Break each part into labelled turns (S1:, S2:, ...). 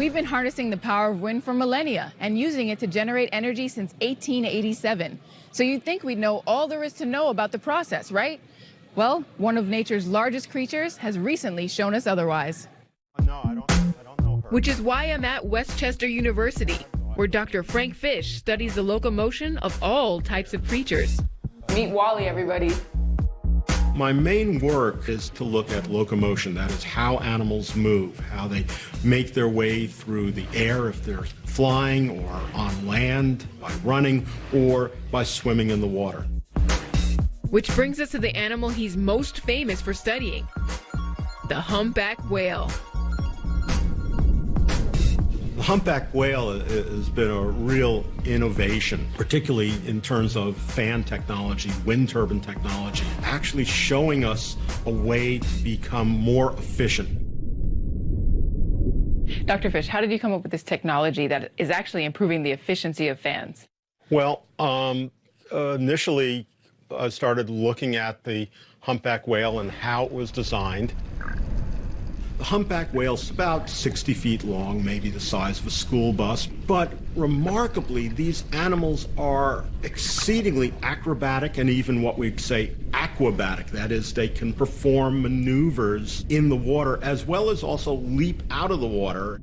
S1: We've been harnessing the power of wind for millennia and using it to generate energy since 1887. So you'd think we'd know all there is to know about the process, right? Well, one of nature's largest creatures has recently shown us otherwise.
S2: No, I don't know her.
S1: Which is why I'm at Westchester University, where Dr. Frank Fish studies the locomotion of all types of creatures. Meet Wally, everybody.
S2: My main work is to look at locomotion. That is how animals move, how they make their way through the air if they're flying or on land, by running, or by swimming in the water.
S1: Which brings us to the animal he's most famous for studying, the humpback whale.
S2: The humpback whale has been a real innovation, particularly in terms of fan technology, wind turbine technology, actually showing us a way to become more efficient.
S1: Dr. Fish, how did you come up with this technology that is actually improving the efficiency of fans?
S2: Well, initially I started looking at the humpback whale and how it was designed. The humpback whale's about 60 feet long, maybe the size of a school bus, but remarkably, these animals are exceedingly acrobatic and even what we'd say aquabatic. That is, they can perform maneuvers in the water as well as also leap out of the water.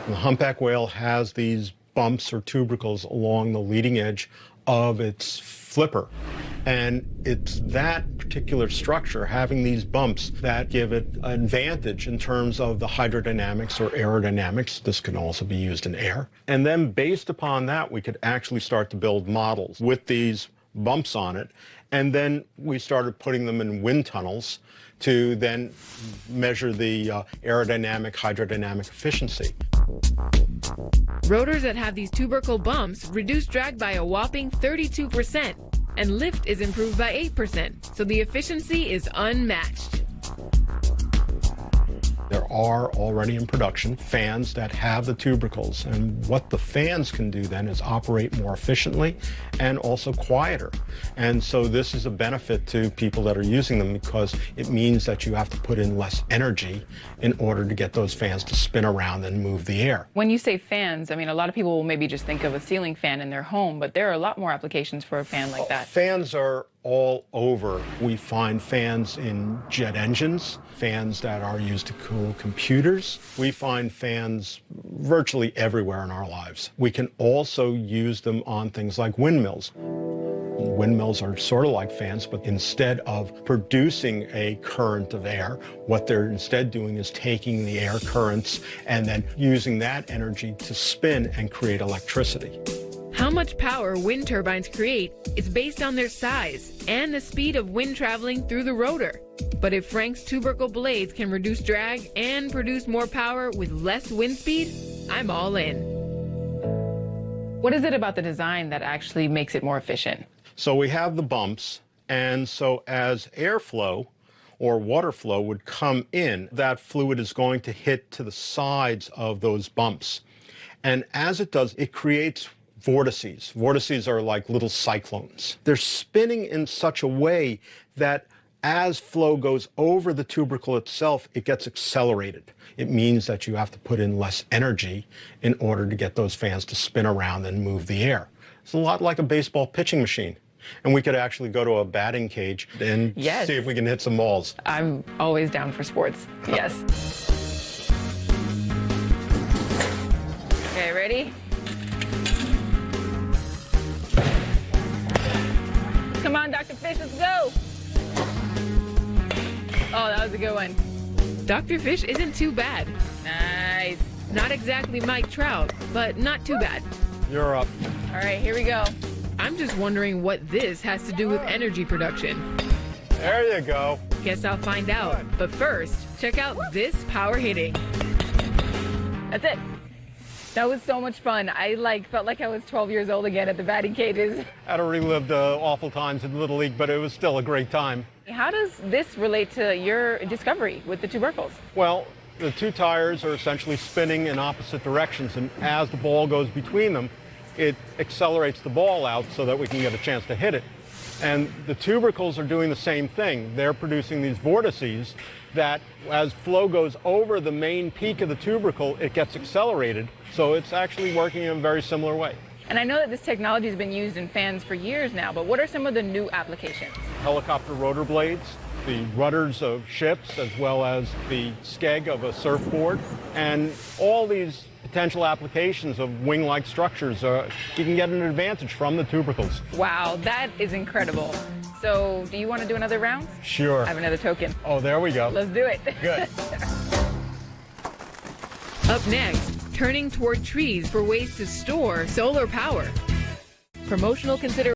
S2: The humpback whale has these bumps or tubercles along the leading edge of its flipper. And it's that particular structure, having these bumps, that give it an advantage in terms of the hydrodynamics or aerodynamics. This can also be used in air. And then based upon that, we could actually start to build models with these bumps on it. And then we started putting them in wind tunnels to then measure the aerodynamic, hydrodynamic efficiency.
S1: Rotors that have these tubercle bumps reduce drag by a whopping 32%, and lift is improved by 8%, so the efficiency is unmatched.
S2: There are already in production fans that have the tubercles, and what the fans can do then is operate more efficiently and also quieter. And so this is a benefit to people that are using them because it means that you have to put in less energy in order to get those fans to spin around and move the air.
S1: When you say fans, I mean, a lot of people will maybe just think of a ceiling fan in their home, but there are a lot more applications for a fan like that.
S2: Fans are all over. We find fans in jet engines, fans that are used to cool computers. We find fans virtually everywhere in our lives. We can also use them on things like windmills. Windmills are sort of like fans, but instead of producing a current of air, what they're instead doing is taking the air currents and then using that energy to spin and create electricity.
S1: How much power wind turbines create is based on their size and the speed of wind traveling through the rotor. But if Frank's tubercle blades can reduce drag and produce more power with less wind speed, I'm all in. What is it about the design that actually makes it more efficient?
S2: So we have the bumps, and so as airflow or water flow would come in, that fluid is going to hit to the sides of those bumps. And as it does, it creates vortices. Vortices are like little cyclones. They're spinning in such a way that as flow goes over the tubercle itself, it gets accelerated. It means that you have to put in less energy in order to get those fans to spin around and move the air. It's a lot like a baseball pitching machine. And we could actually go to a batting cage and see if we can hit some balls.
S1: I'm always down for sports. Yes. Okay, ready? Come on, Dr. Fish, let's go. Oh, that was a good one. Dr. Fish isn't too bad. Nice. Not exactly Mike Trout, but not too bad.
S2: You're up.
S1: All right, here we go. I'm just wondering what this has to do with energy production.
S2: There you go.
S1: Guess I'll find out. But first, check out this power hitting. That's it. That was so much fun. I felt like I was 12 years old again at the batting cages.
S2: I'd relived awful times in Little League, but it was still a great time.
S1: How does this relate to your discovery with the tubercles?
S2: Well, the two tires are essentially spinning in opposite directions, and as the ball goes between them, it accelerates the ball out so that we can get a chance to hit it. And the tubercles are doing the same thing. They're producing these vortices that as flow goes over the main peak of the tubercle, it gets accelerated. So it's actually working in a very similar way.
S3: And I know that this technology has been used in fans for years now, but what are some of the new applications?
S2: Helicopter rotor blades, the rudders of ships, as well as the skeg of a surfboard, and all these potential applications of wing-like structures, you can get an advantage from the tubercles.
S3: Wow, that is incredible. So, do you want to do another round?
S2: Sure.
S3: I have another token.
S2: Oh, there we go.
S3: Let's do it.
S2: Good.
S1: Up next, turning toward trees for ways to store solar power. Promotional consideration.